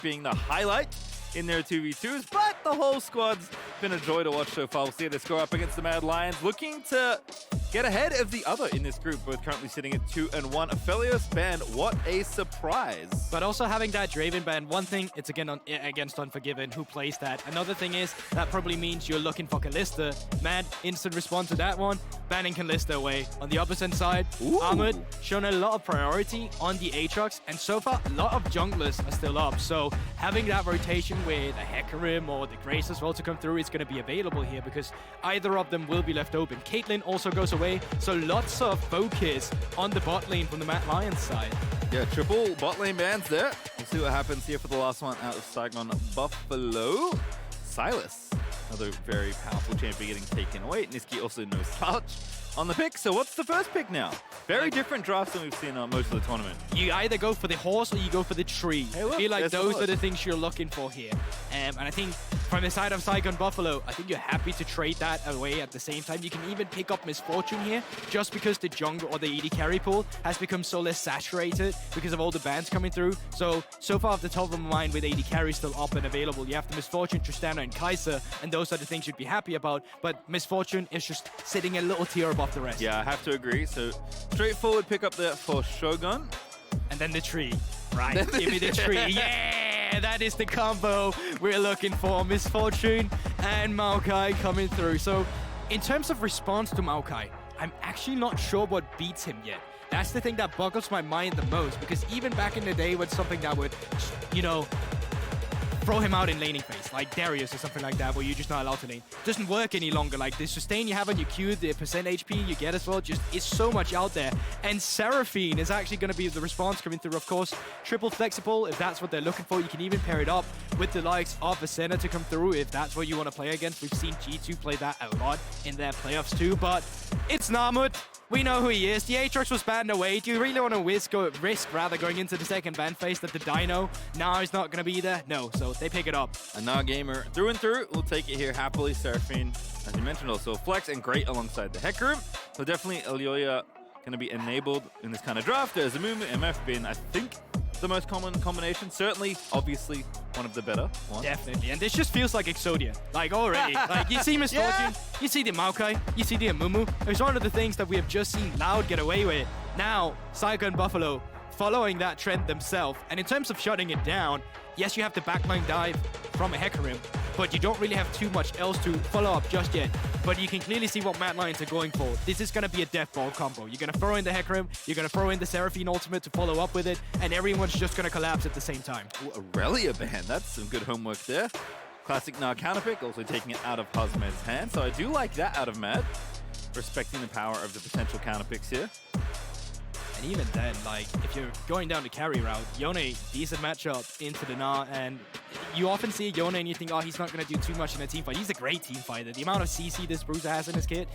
being the highlight in their 2v2s, but the whole squad's been a joy to watch so far. We'll see they score up against the Mad Lions, looking to get ahead of the other in this group, both currently sitting at 2-1. Aphelios ban, what a surprise. But also having that Draven ban, one thing, it's again against Unforgiven, who plays that. Another thing is, that probably means you're looking for Kalista. Mad, instant response to that one, banning Kalista away. On the opposite side, Armored shown a lot of priority on the Aatrox, and so far, a lot of junglers are still up. So having that rotation with a Hecarim or the Grace as well to come through is going to be available here, because either of them will be left open. Caitlyn also goes away, so lots of focus on the bot lane from the Mad Lions side. Yeah, triple bot lane bans there. We'll see what happens here for the last one out of Saigon Buffalo. Silas, another very powerful champion getting taken away. Niski also no slouch on the pick. So what's the first pick now? Very different drafts than we've seen on most of the tournament. You either go for the horse or you go for the tree. Hey, look, I feel like those are the things you're looking for here. And I think from the side of Saigon Buffalo, I think you're happy to trade that away at the same time. You can even pick up Misfortune here, just because the jungle or the AD carry pool has become so less saturated because of all the bans coming through. So far off the top of my mind, with AD carry still up and available, you have the Misfortune, Tristana, and Kai'Sa, and those are the things you'd be happy about. But Misfortune is just sitting a little tier above the rest. Yeah, I have to agree. So straightforward pick up there for Shogun. And then the tree. Right, give me the tree. Yeah, that is the combo we're looking for. Misfortune and Maokai coming through. So in terms of response to Maokai, I'm actually not sure what beats him yet. That's the thing that boggles my mind the most, because even back in the day when something that would, you know, throw him out in laning phase, like Darius or something like that, where you're just not allowed to lane, doesn't work any longer. Like the sustain you have on your Q, the percent HP you get as well, just is so much out there. And Seraphine is actually going to be the response coming through, of course. Triple flexible, if that's what they're looking for. You can even pair it up with the likes of Ascena to come through if that's what you want to play against. We've seen G2 play that a lot in their playoffs too, but it's Narmut. We know who he is. The Aatrox was banned away. Do you really want to risk going into the second ban phase that the Dino now is not going to be there? No, so they pick it up. A Nah gamer through and through. We'll take it here happily. Seraphine, as you mentioned, also flex and great alongside the Hecarim. So definitely Elyoya going to be enabled in this kind of draft. There's Amumu, MF being, I think, the most common combination. Certainly, obviously, one of the better ones. Definitely. And this just feels like Exodia. Like, already. Like, you see Misfortune, you see the Maokai, you see the Amumu. It's one of the things that we have just seen Loud get away with. Now, Saigon Buffalo following that trend themselves. And in terms of shutting it down, yes, you have the backline dive from a Hecarim, but you don't really have too much else to follow up just yet. But you can clearly see what Mad Lions are going for. This is going to be a death ball combo. You're going to throw in the Hecarim, you're going to throw in the Seraphine ultimate to follow up with it, and everyone's just going to collapse at the same time. Ooh, Aurelia ban, that's some good homework there. Classic Nah counterpick, also taking it out of Hazmed's hand. So I do like that out of Mad, respecting the power of the potential counterpicks here. And even then, like, if you're going down the carry route, Yone, decent matchup into the Nah, and you often see Yone and you think, oh, he's not going to do too much in a team fight. He's a great team fighter. The amount of CC this Bruiser has in his kit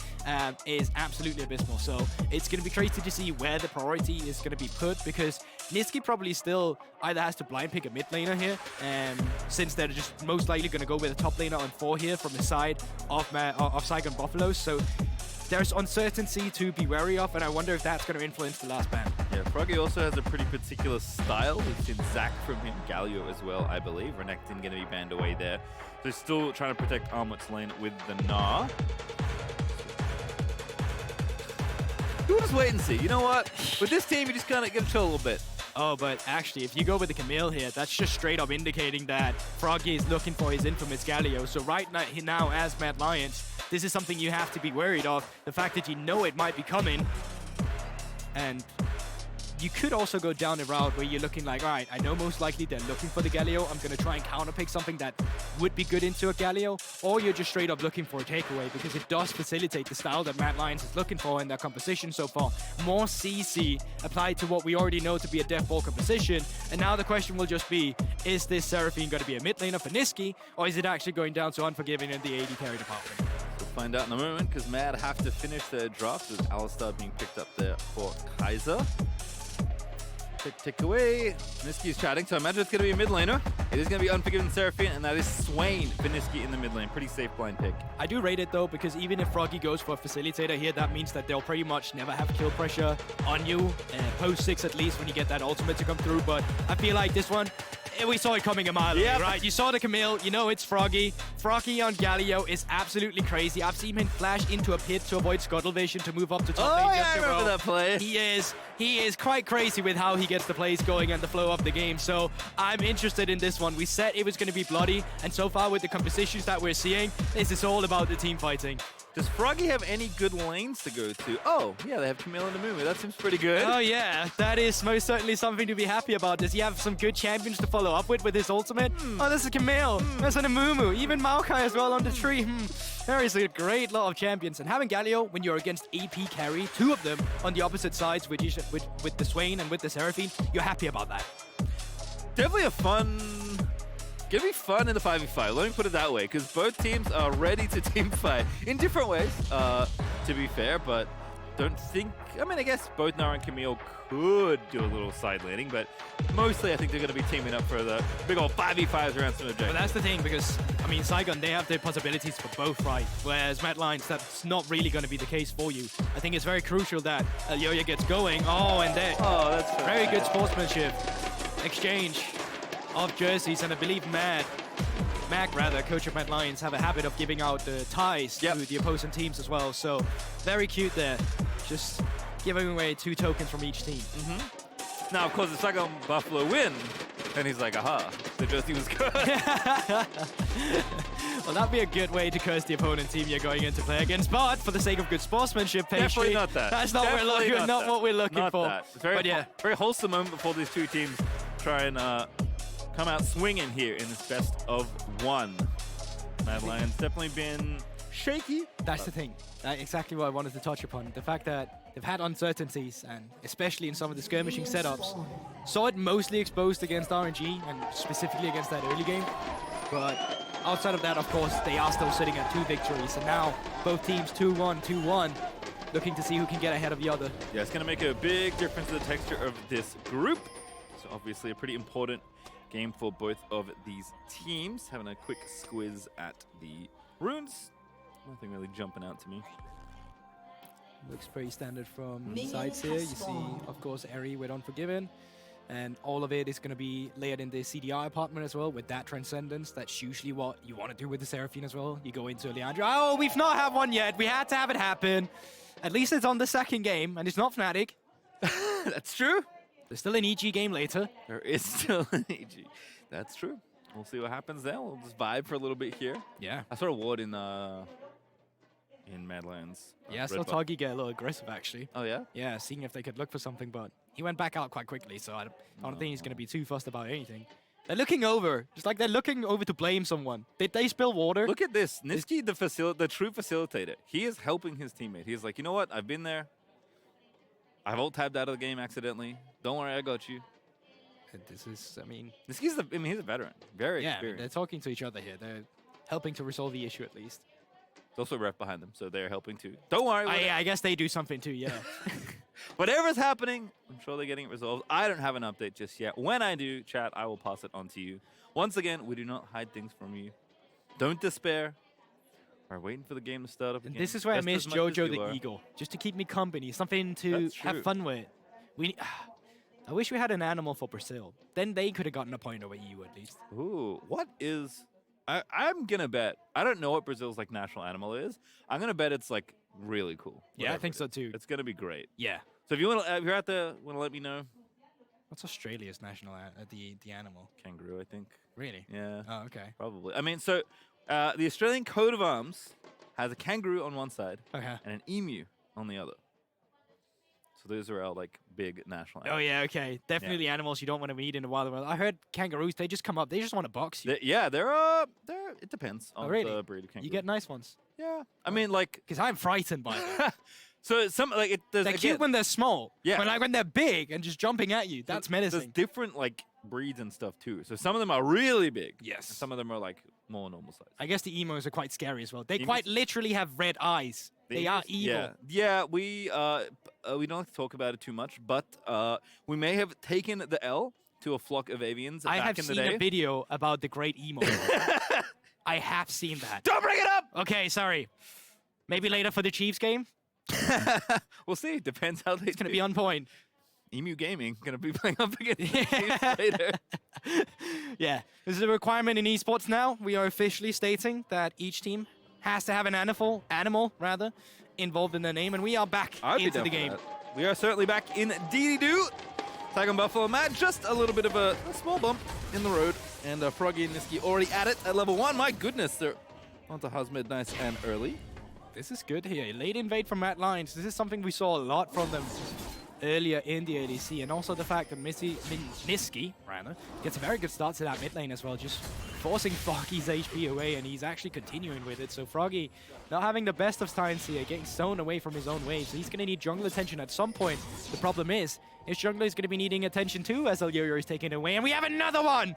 is absolutely abysmal. So it's going to be crazy to see where the priority is going to be put, because Niski probably still either has to blind pick a mid laner here, since they're just most likely going to go with a top laner on 4 here from the side of Saigon Buffalo. So there's uncertainty to be wary of, and I wonder if that's going to influence the last ban. Yeah, Froggy also has a pretty particular style. We've seen Zac from him, Galio as well, I believe. Renekton going to be banned away there. So still trying to protect Armut's lane with the Nah. We'll just wait and see. You know what? With this team, you just kind of get to chill a little bit. Oh, but actually, if you go with the Camille here, that's just straight up indicating that Froggy is looking for his infamous Galio. So right now, as Mad Lions, this is something you have to be worried of. The fact that you know it might be coming. And you could also go down a route where you're looking like, all right, I know most likely they're looking for the Galio. I'm going to try and counterpick something that would be good into a Galio. Or you're just straight up looking for a takeaway, because it does facilitate the style that Mad Lions is looking for in their composition so far. More CC applied to what we already know to be a death ball composition. And now the question will just be, is this Seraphine going to be a mid laner for Niski, or is it actually going down to Unforgiven in the AD carry department? We'll find out in a moment, because Mad have to finish their draft with Alistar being picked up there for Kai'Sa. Tick away. Niski's chatting, so I imagine it's going to be a mid laner. It is going to be Unforgiven Seraphine, and that is Swain for Niski in the mid lane. Pretty safe blind pick. I do rate it though, because even if Froggy goes for a facilitator here, that means that they'll pretty much never have kill pressure on you, post 6 at least, when you get that ultimate to come through. But I feel like this one, we saw it coming a mile away, Yep. right? You saw the Camille, you know it's Froggy. Froggy on Galio is absolutely crazy. I've seen him flash into a pit to avoid Scuttle Vision to move up to top Oh lane yeah, just I to remember roam. that play. He is quite crazy with how he gets the plays going and the flow of the game. So I'm interested in this one. We said it was going to be bloody, and so far with the compositions that we're seeing, this is all about the team fighting. Does Froggy have any good lanes to go to? Oh, yeah, they have Camille and the Moo. That seems pretty good. Oh yeah, that is most certainly something to be happy about. Does he have some good champions to follow up with his ultimate? Oh, there's a Camille, there's an Amumu, even Maokai as well on the tree. There is a great lot of champions. And having Galio when you're against AP carry, two of them on the opposite sides with the Swain and with the Seraphine, you're happy about that. Definitely a fun... Gonna be fun in the 5v5, let me put it that way, because both teams are ready to team fight in different ways, to be fair, but don't think... I mean, I guess both Nara and Camille could do a little side laning, but mostly I think they're going to be teaming up for the big old 5v5s around some objectives. But that's the thing, because, I mean, Saigon, they have the possibilities for both, right? Whereas Mad Lions, that's not really going to be the case for you. I think it's very crucial that Yoya gets going. Oh, and there. Oh, that's fair. Very good sportsmanship. Exchange of jerseys, and I believe Mac, coach of Mad Lions, have a habit of giving out the ties to the opposing teams as well. So very cute there. Just giving away 2 tokens from each team. Now, of course, if Saigon Buffalo win, then he's like, aha, the jersey was good. Well, that'd be a good way to curse the opponent team you're going in to play against. But for the sake of good sportsmanship, Definitely not that. That's not, what we're looking for. That. It's very, very wholesome moment before these two teams try and come out swinging here in this best of 1. Mad Lions definitely been shaky. That's the thing. That's exactly what I wanted to touch upon. The fact that they've had uncertainties, and especially in some of the skirmishing setups. Saw it mostly exposed against RNG, and specifically against that early game. But outside of that, of course, they are still sitting at 2 victories. And now, both teams 2-1, 2-1, looking to see who can get ahead of the other. Yeah, it's going to make a big difference to the texture of this group. So obviously a pretty important game for both of these teams. Having a quick squiz at the runes. Nothing really jumping out to me. Looks pretty standard from sides here. You see, of course, Eri with Unforgiven. And all of it is going to be layered in the CDI apartment as well with that Transcendence. That's usually what you want to do with the Seraphine as well. You go into Leandro. Oh, we've not had one yet. We had to have it happen. At least it's on the second game, and it's not Fnatic. That's true. There's still an EG game later. There is still an EG. That's true. We'll see what happens there. We'll just vibe for a little bit here. Yeah. I saw a ward in Mad Lions. Yeah, I saw Toggy get a little aggressive, actually. Oh, yeah? Yeah, seeing if they could look for something, but he went back out quite quickly, so I don't think he's going to be too fussed about anything. They're looking over, just like they're looking over to blame someone. Did they spill water? Look at this. Niski, the true facilitator, he is helping his teammate. He's like, you know what? I've been there. I've ult-tabbed out of the game accidentally. Don't worry, I got you. This is, I mean... Niski's he's a veteran. Very experienced. They're talking to each other here. They're helping to resolve the issue at least. There's also a ref behind them, so they're helping too. Don't worry. I guess they do something too, yeah. Whatever's happening, I'm sure they're getting it resolved. I don't have an update just yet. When I do, chat, I will pass it on to you. Once again, we do not hide things from you. Don't despair. We're waiting for the game to start up again. And this is where I miss Jojo the Eagle, just to keep me company, something to have fun with. I wish we had an animal for Brazil. Then they could have gotten a point over EU at least. Ooh, what is... I'm going to bet... I don't know what Brazil's like national animal is. I'm going to bet it's like really cool. Yeah, I think so too. It's going to be great. Yeah. So if you're out there, want to let me know? What's Australia's national the animal? Kangaroo, I think. Really? Yeah. Oh, okay. Probably. I mean, so the Australian coat of arms has a kangaroo on one side and an emu on the other. So those are our like big national animals. Oh yeah, okay. Definitely animals you don't want to meet in the wild world. I heard kangaroos, they just come up, they just want to box you. They're it depends on the breed of kangaroo. You get nice ones. Yeah. I mean, like, because I'm frightened by them. So some like they're cute when they're small. Yeah. When they're big and just jumping at you, that's menacing. There's different like breeds and stuff too. So some of them are really big. Yes. And some of them are like more normal size. I guess the emos are quite scary as well. They quite literally have red eyes. They are evil. Yeah. We don't like to talk about it too much, but we may have taken the L to a flock of avians I back have in the seen day. a video about the great emo. I have seen that. Don't bring it up! Okay, sorry. Maybe later for the Chiefs game? We'll see. Depends how they It's going to be on point. Emu Gaming going to be playing up against these teams later. Yeah, this is a requirement in esports now. We are officially stating that each team has to have an animal rather, involved in their name, and we are back I'd be into down the for game. that. We are certainly back in DD2. Tag on Buffalo Matt, just a little bit of a small bump in the road. And Froggy and Niski already at it at level 1. My goodness, they're onto Hazmid nice and early. This is good here. Late invade from Matt Lyons. This is something we saw a lot from them earlier in the ADC, and also the fact that Niski gets a very good start to that mid lane as well, just forcing Froggy's HP away, and he's actually continuing with it. So Froggy not having the best of times here, getting stoned away from his own wave, so he's going to need jungle attention at some point. The problem is, his jungler is going to be needing attention too as Elyoyo is taken away, and we have another one!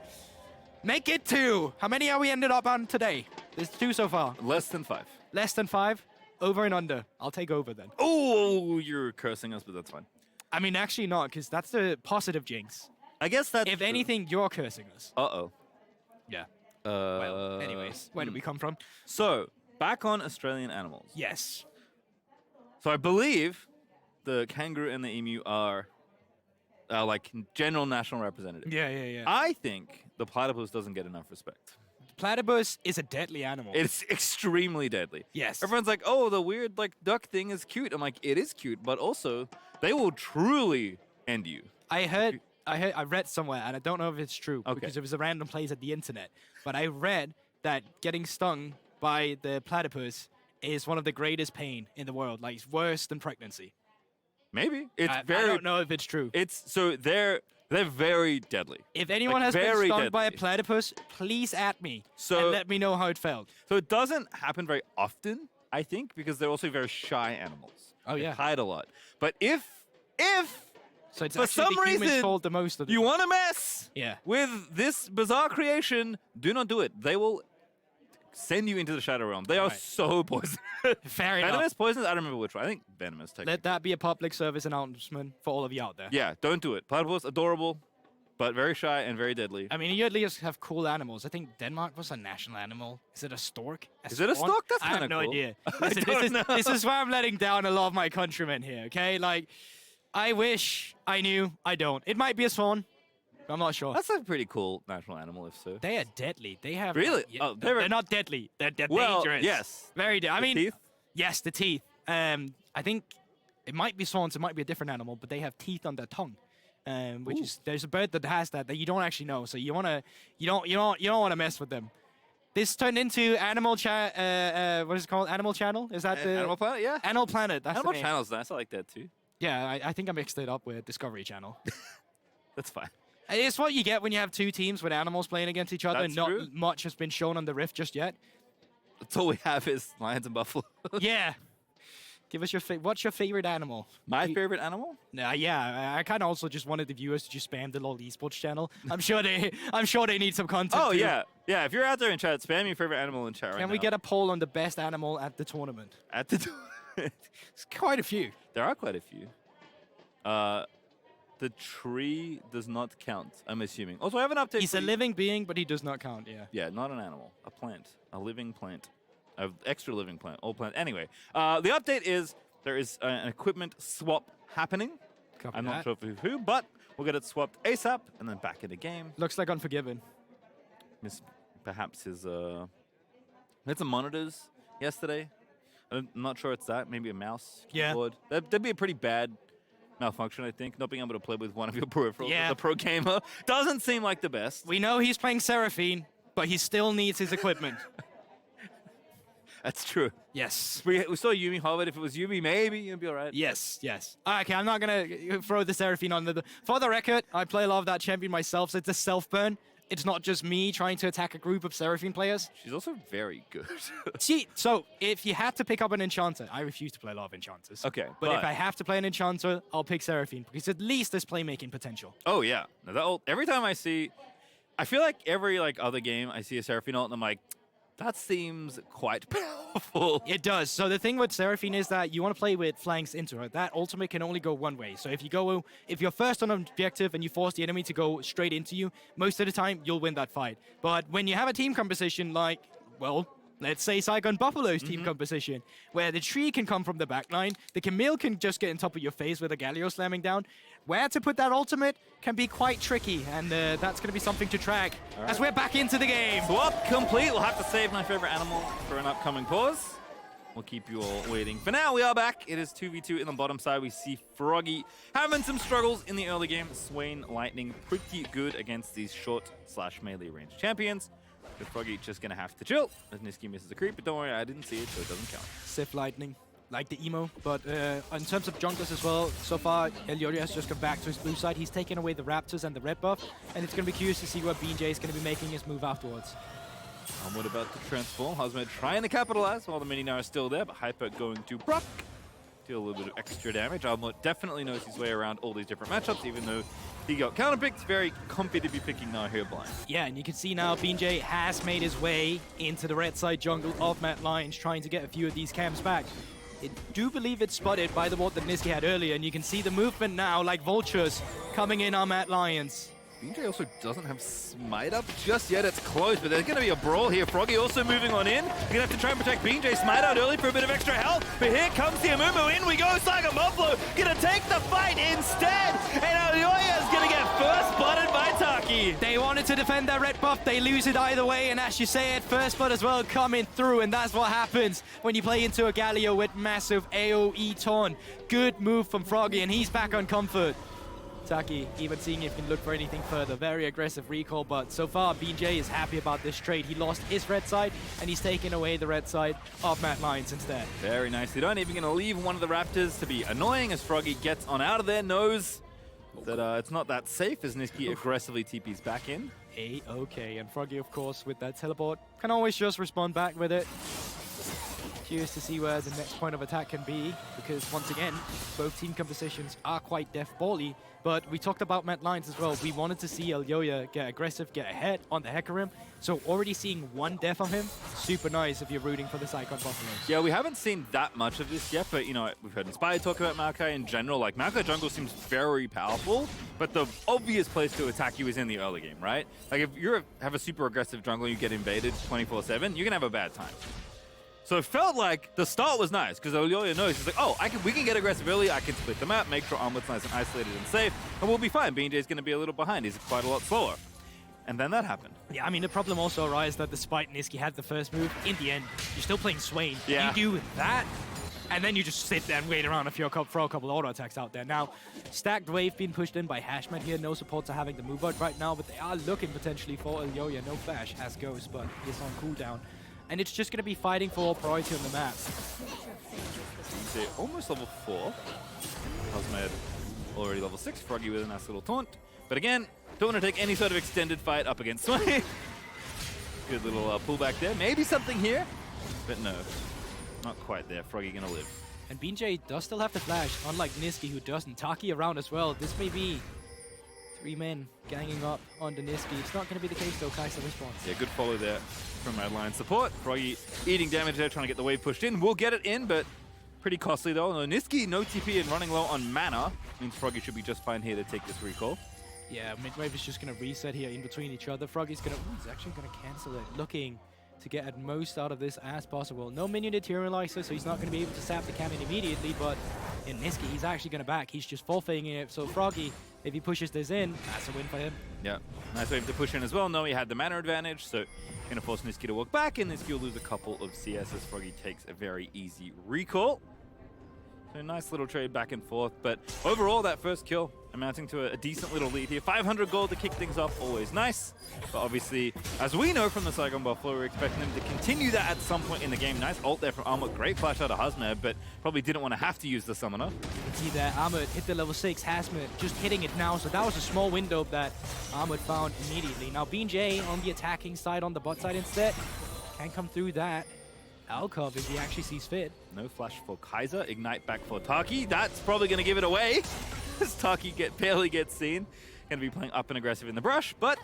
Make it 2! How many are we ended up on today? There's 2 so far. Less than 5. Less than 5? Over and under. I'll take over then. Oh, you're cursing us, but that's fine. I mean, actually not, because that's the positive jinx. I guess that's If true. anything, you're cursing us. Uh-oh. Yeah. Well, anyways, where did we come from? So, back on Australian animals. Yes. So I believe the kangaroo and the emu are like general national representatives. Yeah. I think the platypus doesn't get enough respect. Platypus is a deadly animal. It's extremely deadly. Yes. Everyone's like, oh, the weird like duck thing is cute. I'm like, it is cute, but also they will truly end you. I read somewhere, and I don't know if it's true, Okay. because it was a random place at the internet, but I read that getting stung by the platypus is one of the greatest pain in the world. Like, it's worse than pregnancy. Maybe. It's I very don't know if it's true. It's so they're very deadly. If anyone like, has been very stung by a deadly. platypus, please at me So- and let me know how it felt. So it doesn't happen very often, I think, because they're also very shy animals. Oh, They yeah. hide a lot. But if So it's for actually some the human's reason fault the most of the you time. want to mess Yeah. with this bizarre creation, do not do it. They will send you into the Shadow Realm. They are Right. so poisonous. Fair enough. Venomous, poisonous, I don't remember which one. I think venomous, technically. Let that be a public service announcement for all of you out there. Yeah, don't do it. Platypus, adorable, but very shy and very deadly. I mean, you at least have cool animals. I think Denmark was a national animal. Is it a stork? Is it a swan? stork? That's I have kinda no cool. idea. I Listen, don't know. this is where I'm letting down a lot of my countrymen here, okay? Like, I wish I knew. I don't. It might be a swan. I'm not sure. That's a pretty cool natural animal, if so. They are deadly. They have... Really? Yeah, Oh, they're not deadly. They're Well, dangerous. yes. Very I The mean... teeth? Yes, the teeth. I think it might be swans, it might be a different animal, but they have teeth on their tongue. Which Ooh. is there's a bird that has that you don't actually know, so you don't want to mess with them. This turned into Animal what is it called? Animal Channel? Is that the Animal Planet, yeah. Animal Planet? That's Animal the name. Channel's nice. I like that too. Yeah, I think I mixed it up with Discovery Channel. That's fine. It's what you get when you have two teams with animals playing against each other. That's Not true. much has been shown on the Rift just yet. That's all we have is lions and buffalo. Yeah. Give us what's your favorite animal? My favorite animal? Nah, yeah, I kind of also just wanted the viewers to just spam the LoL esports channel. I'm sure they need some content. Oh too. yeah, yeah. If you're out there in chat, spam your favorite animal in chat right now. Can we get a poll on the best animal at the tournament? at the? It's quite a few. There are quite a few. The tree does not count. I'm assuming. Also, I have an update. He's for a you. living being, but he does not count. Yeah. Yeah, not an animal. A plant. A living plant. An extra living plant. Old plant. Anyway, the update is there is an equipment swap happening. Copy I'm not that. sure who, but we'll get it swapped ASAP and then back in the game. Looks like Unforgiven. Perhaps his had some monitors yesterday. I'm not sure it's that. Maybe a mouse, Yeah. keyboard. That'd be a pretty bad malfunction, I think. Not being able to play with one of your peripherals Yeah. as a pro gamer doesn't seem like the best. We know he's playing Seraphine, but he still needs his equipment. That's true. Yes. We saw Yumi Harvard. If it was Yumi, maybe you'd be all right. Yes. Okay, I'm not gonna throw the Seraphine on the. For the record, I play a lot of that champion myself, so it's a self-burn. It's not just me trying to attack a group of Seraphine players. She's also very good. See, so if you had to pick up an enchanter, I refuse to play a lot of enchanters. Okay, But if but- I have to play an enchanter, I'll pick Seraphine because at least there's playmaking potential. Oh yeah. No, every time I see, I feel like every other game I see a Seraphine ult and I'm like, that seems quite powerful. It does. So the thing with Seraphine is that you want to play with flanks into her. That ultimate can only go one way. So if you're first on an objective and you force the enemy to go straight into you, most of the time you'll win that fight. But when you have a team composition like, well, let's say, Saigon Buffalo's team composition, where the tree can come from the backline, the Camille can just get on top of your face with a Galio slamming down. Where to put that ultimate can be quite tricky, and that's going to be something to track as we're back into the game. Swap complete. We'll have to save my favorite animal for an upcoming pause. We'll keep you all waiting. For now, we are back. It is 2v2 in the bottom side. We see Froggy having some struggles in the early game. Swain Lightning pretty good against these short/melee range champions. But Froggy just going to have to chill as Nisqy misses a creep. But don't worry, I didn't see it, so it doesn't count. Sif Lightning, like the emo. But in terms of junglers as well, so far, Elyoria has just come back to his blue side. He's taken away the Raptors and the red buff. And it's going to be curious to see where BJ is going to be making his move afterwards. Onward about to transform. Husmed trying to capitalize while the mini-Gnar is still there, but Hyper going to proc. Deal a little bit of extra damage. Almut definitely knows his way around all these different matchups, even though he got counterpicked. Very comfy to be picking Gnar here blind. Yeah, and you can see now BJ has made his way into the red side jungle of Mad Lions, trying to get a few of these camps back. I do believe it's spotted by the ward that Nisqy had earlier, and you can see the movement now, like vultures, coming in on Mad Lions. BJ also doesn't have Smite up just yet. It's close, but there's going to be a brawl here. Froggy also moving on in. You're going to have to try and protect BJ. Smite out early for a bit of extra health. But here comes the Amumu. In we go. Saigon Buffalo going to take the fight instead. And Elyoria is going to get first blooded by Taki. They wanted to defend their red buff. They lose it either way. And as you say it, first blood as well coming through. And that's what happens when you play into a Galio with massive AoE taunt. Good move from Froggy, and he's back on comfort. Taki even seeing if he can look for anything further. Very aggressive recall, but so far BJ is happy about this trade. He lost his red side, and he's taken away the red side of Mad Lions instead. Very nicely done. Even going to leave one of the Raptors to be annoying as Froggy gets on out of there. Knows that it's not that safe as Nisqy aggressively TPs back in. A-okay, and Froggy, of course, with that teleport, can always just respond back with it. Curious to see where the next point of attack can be, because once again, both team compositions are quite death-bally. But we talked about Mad Lions as well. We wanted to see Elyoria get aggressive, get ahead on the Hecarim. So already seeing one death on him, super nice if you're rooting for the Saigon Buffalo. Yeah, we haven't seen that much of this yet, but you know, we've heard Inspired talk about Maokai in general. Like, Maokai jungle seems very powerful, but the obvious place to attack you is in the early game, right? Like, if you have a super aggressive jungle and you get invaded 24/7, you're gonna have a bad time. So it felt like the start was nice, because Elyoria knows, he's like, oh, we can get aggressive early, I can split the map, make sure Armlet's nice and isolated and safe, and we'll be fine. BJ's going to be a little behind, he's quite a lot slower. And then that happened. Yeah, I mean, the problem also arises that despite Nisqy had the first move, in the end, you're still playing Swain. Yeah. You do that, and then you just sit there and wait around if you throw a couple auto attacks out there. Now, stacked wave being pushed in by Hashman here, no support to having the move out right now, but they are looking potentially for Elyoria. No flash as Ghost, but he's on cooldown. And it's just going to be fighting for priority on the map. BJ almost level 4. Husmed already level 6. Froggy with a nice little taunt. But again, don't want to take any sort of extended fight up against Swain. Good little pullback there. Maybe something here, but no. Not quite there. Froggy going to live. And BJ does still have the flash, unlike Nisqy, who doesn't. Taki around as well. This may be 3 men ganging up on the Nisqy. It's not going to be the case though. Kai'Sa responds. Yeah, good follow there from Mad Lions support. Froggy eating damage there, trying to get the wave pushed in. We'll get it in, but pretty costly though. No, Nisqy, no TP and running low on mana. Means Froggy should be just fine here to take this recall. Yeah, mid-wave is just going to reset here in between each other. Froggy's going to... he's actually going to cancel it. Looking to get at most out of this as possible. No minion materializer, so he's not going to be able to sap the cannon immediately, but in Nisqy, he's actually going to back. He's just forfeiting it, so Froggy, if he pushes this in, that's a win for him. Yeah, nice wave to push in as well. No, he had the mana advantage, so going to force Nisqy to walk back, and Nisqy will lose a couple of CS as Froggy takes a very easy recall. So nice little trade back and forth, but overall that first kill amounting to a decent little lead here. 500 gold to kick things off, always nice. But obviously, as we know from the Saigon Buffalo, we're expecting them to continue that at some point in the game. Nice ult there from Armut, great flash out of Husmed, but probably didn't want to have to use the summoner. You can see that Armut hit the level 6, Husmed just hitting it now, so that was a small window that Armut found immediately. Now BJ on the attacking side, on the bot side instead, can come through that alcove if he actually sees fit. No flash for Kai'Sa, ignite back for Taki. That's probably going to give it away as Taki barely gets seen. Going to be playing up and aggressive in the brush, but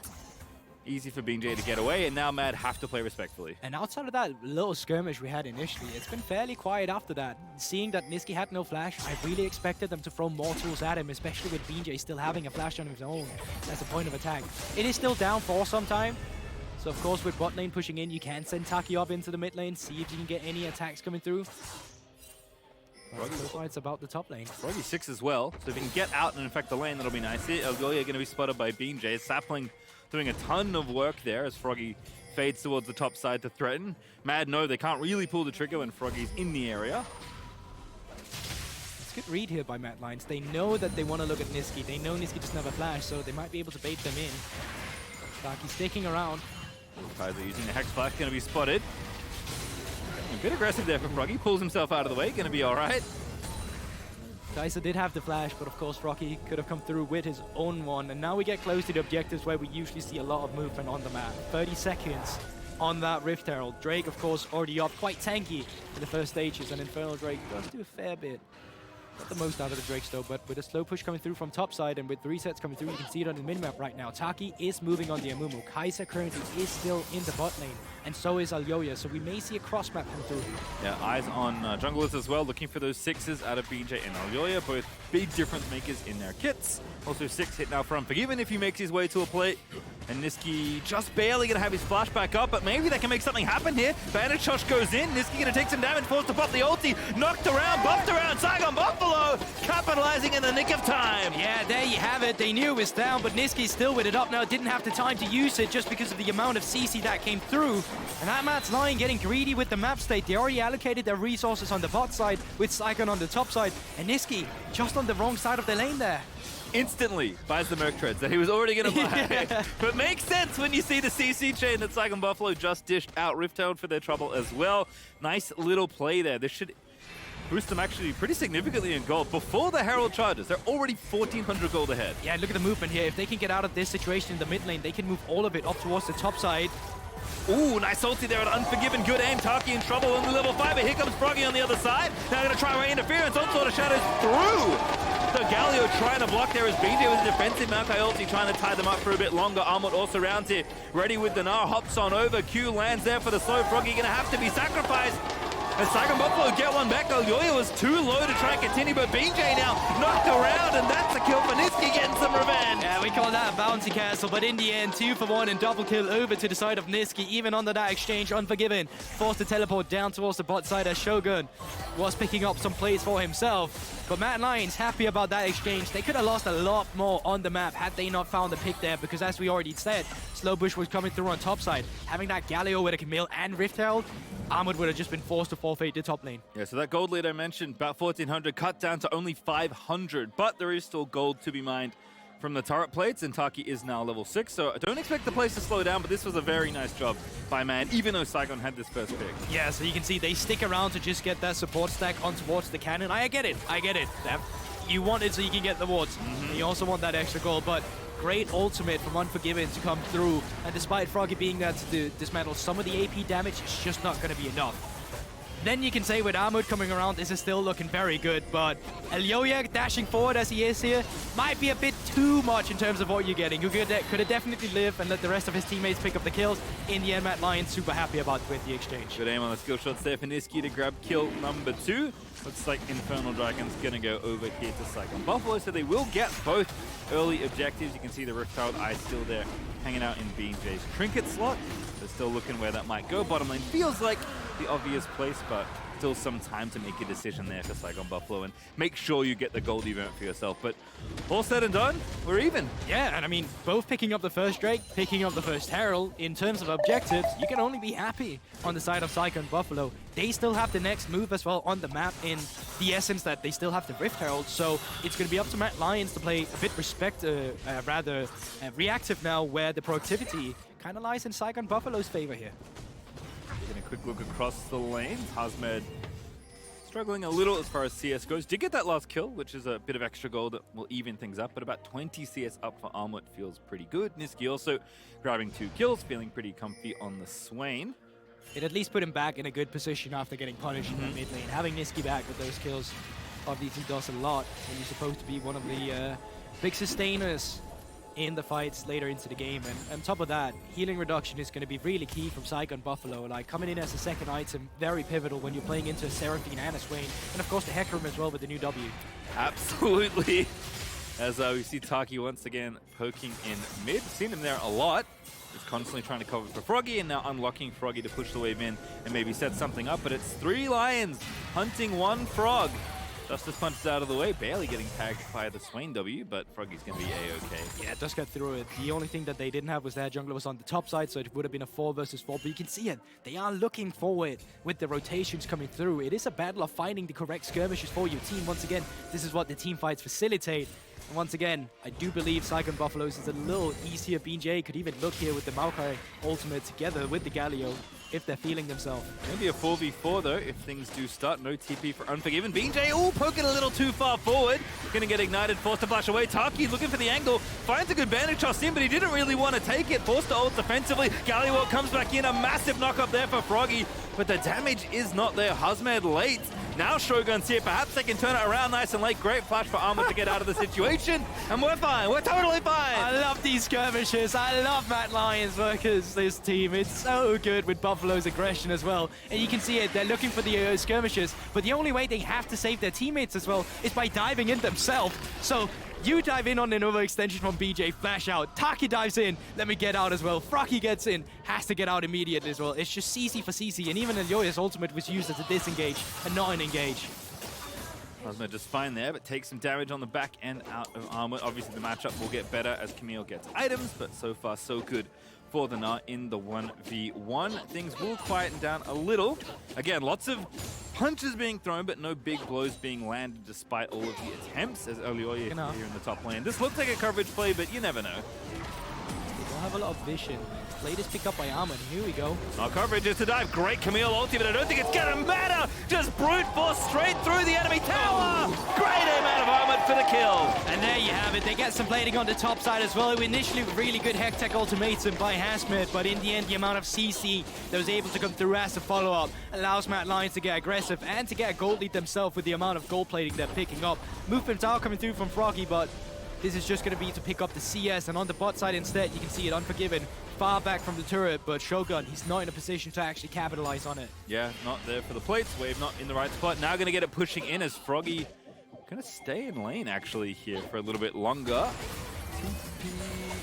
easy for BJ to get away, and now Mad have to play respectfully. And outside of that little skirmish we had initially, it's been fairly quiet after that. Seeing that Nisqy had no flash, I really expected them to throw more tools at him, especially with BJ still having a flash on his own as a point of attack. It is still down for some time, So of course with bot lane pushing in, you can send Taki up into the mid lane, see if you can get any attacks coming through. So far it's about the top lane. Froggy 6 as well, so if he can get out and infect the lane, that'll be nice. Here, Elgolia going to be spotted by BJ. Sapling doing a ton of work there as Froggy fades towards the top side to threaten. Mad no, they can't really pull the trigger when Froggy's in the area. It's a good read here by Mad Lions. They know that they want to look at Nisqy. They know Nisqy doesn't have a flash, so they might be able to bait them in. Taki sticking around. Kaiser using the Hex Flash, going to be spotted. A bit aggressive there for Froggy, pulls himself out of the way, going to be alright. Kaiser did have the flash, but of course Rocky could have come through with his own one. And now we get close to the objectives where we usually see a lot of movement on the map. 30 seconds on that Rift Herald. Drake, of course, already up, quite tanky in the first stages, and Infernal Drake does do a fair bit. Not the most out of the Drakes though, but with a slow push coming through from top side and with the resets coming through, you can see it on the minimap right now. Taki is moving on the Amumu. Kaiser currently is still in the bot lane, and so is Alyoya, so we may see a cross map come through. Yeah, eyes on junglers as well, looking for those 6s out of BJ and Alyoya, both big difference makers in their kits. Also 6 hit now from Unforgiven if he makes his way to a plate. And Nisqy just barely going to have his flash back up, but maybe they can make something happen here. Bandit Chosh goes in, Nisqy going to take some damage, forced to pop the ulti, knocked around, buffed around, Saigon Buffalo, capitalizing in the nick of time. Yeah, there you have it. They knew it was down, but Nisqy still with it up now. Didn't have the time to use it just because of the amount of CC that came through. And that Matt's Lion getting greedy with the map state. They already allocated their resources on the bot side with Saigon on the top side. And Nisqy just on the wrong side of the lane there. Instantly buys the Merc Treads that he was already going to buy. Yeah. But makes sense when you see the CC chain that Saigon Buffalo just dished out Rift Herald for their trouble as well. Nice little play there. This should boost them actually pretty significantly in gold. Before the Herald charges, they're already 1,400 gold ahead. Yeah, look at the movement here. If they can get out of this situation in the mid lane, they can move all of it up towards the top side. Ooh, nice ulti there at Unforgiven. Good aim. Taki in trouble on the level 5, but here comes Froggy on the other side. Now going to try away interference. Onslaught of Shadows through. So Galio trying to block there as BJ with a defensive Maokai ulti, trying to tie them up for a bit longer. Armut also rounds here. Ready with the Gnar, hops on over. Q lands there for the slow. Froggy going to have to be sacrificed. And Saigon Buffalo get one back. Alyoya was too low to try and continue, but BJ now knocked around, and that's a kill for Nisqy getting some revenge. Yeah, we call that a bouncy castle, but in the end, 2 for 1 and double kill over to the side of Nisqy. Even under that exchange, Unforgiven forced to teleport down towards the bot side as Shogun was picking up some plays for himself. But Mad Lions happy about that exchange. They could have lost a lot more on the map had they not found the pick there, because as we already said, Slowbush was coming through on top side. Having that Galio with a Camille and Rift Herald, Armut would have just been forced to forfeit the top lane. Yeah, so that gold lead I mentioned, about 1,400, cut down to only 500, but there is still gold to be mined from the turret plates, and Taki is now level 6, so I don't expect the place to slow down, but this was a very nice job by Man, even though Saigon had this first pick. Yeah, so you can see they stick around to just get that support stack on towards the cannon. I get it. You want it so you can get the wards. You also want that extra gold, but great ultimate from Unforgiven to come through, and despite Froggy being there to dismantle some of the AP damage, it's just not going to be enough. Then you can say with Armut coming around, this is still looking very good, but Alyoya dashing forward as he is here might be a bit too much in terms of what you're getting. You could have definitely lived and let the rest of his teammates pick up the kills. In the end, Mad Lions super happy about with the exchange. Good aim on the skill shots there for Nisqy to grab kill number 2. Looks like Infernal Dragon's going to go over here to Saigon Buffalo, so they will get both early objectives. You can see the Rift Herald Eye still there hanging out in BJ's trinket slot. They're still looking where that might go. Bottom lane feels like the obvious place, but still some time to make a decision there for Saigon Buffalo and make sure you get the gold event for yourself. But all said and done, we're even. Yeah, and I mean, both picking up the first Drake, picking up the first Herald, in terms of objectives, you can only be happy on the side of Saigon Buffalo. They still have the next move as well on the map, in the essence that they still have the Rift Herald, so it's going to be up to Mad Lions to play a bit reactive now, where the productivity kind of lies in Saigon Buffalo's favor here. Getting a quick look across the lanes. Hazmed struggling a little as far as CS goes. Did get that last kill, which is a bit of extra gold that will even things up, but about 20 CS up for Armut feels pretty good. Nisqy also grabbing 2 kills, feeling pretty comfy on the Swain. It at least put him back in a good position after getting punished in the mid lane. Having Nisqy back with those kills obviously does a lot, and you're supposed to be one of the big sustainers in the fights later into the game. And on top of that, healing reduction is going to be really key from Saigon Buffalo. Like, coming in as a second item, very pivotal when you're playing into a Seraphine and a Swain. And of course the Hecarim as well with the new W. Absolutely. As we see Taki once again poking in mid. Seen him there a lot. is constantly trying to cover for Froggy and now unlocking Froggy to push the wave in and maybe set something up. But it's 3 Lions hunting 1 Frog. Justice punches out of the way, barely getting tagged by the Swain W, but Froggy's going to be A-okay. Yeah, it does get through it. The only thing that they didn't have was their jungler was on the top side, so it would have been a 4 versus 4. But you can see it. They are looking forward with the rotations coming through. It is a battle of finding the correct skirmishes for your team. Once again, this is what the team fights facilitate. And once again, I do believe Saigon Buffaloes is a little easier. BJ could even look here with the Maokai ultimate together with the Galio if they're feeling themselves. Maybe a 4v4 though, if things do start. No TP for Unforgiven. BJ, poking a little too far forward. Gonna get ignited, forced to flash away. Taki looking for the angle, finds a good bandage toss in, but he didn't really want to take it. Forced to ult defensively. Galliwell comes back in, a massive knock up there for Froggy, but the damage is not there. Hazmed late. Now Shogun's here. Perhaps they can turn it around nice and late. Great flash for Armor to get out of the situation. And we're fine. We're totally fine. I love these skirmishes. I love Mad Lions versus this team. It's so good with Buffalo's aggression as well. And you can see it. They're looking for the skirmishes. But the only way they have to save their teammates as well is by diving in themselves. So you dive in on an overextension from BJ, flash out. Taki dives in, let me get out as well. Froggy gets in, has to get out immediately as well. It's just CC for CC, and even Elioya's ultimate was used as a disengage and not an engage. Hazmed just fine there, but takes some damage on the back end out of Armor. Obviously the matchup will get better as Camille gets items, but so far so good for the Nut in the 1v1. Things will quieten down a little. Again, lots of punches being thrown, but no big blows being landed despite all of the attempts as Elioya here in the top lane. This looks like a coverage play, but you never know. They don't have a lot of vision. Play is picked up by Armor. Here we go. Our coverage is to dive. Great Camille ulti, but I don't think it's gonna matter. Just brute force straight through the enemy tower. Great aim out of Armor for the kill. And there you have it. They get some plating on the top side as well. Initially, really good Hectech ultimatum by Hazmed, but in the end, the amount of CC that was able to come through as a follow-up allows Mad Lions to get aggressive and to get a gold lead themselves with the amount of gold plating they're picking up. Movements are coming through from Froggy, but this is just going to be to pick up the CS, and on the bot side instead, you can see it Unforgiven, far back from the turret, but Shogun, he's not in a position to actually capitalize on it. Yeah, not there for the plates. Wave not in the right spot. Now going to get it pushing in as Froggy going to stay in lane actually here for a little bit longer.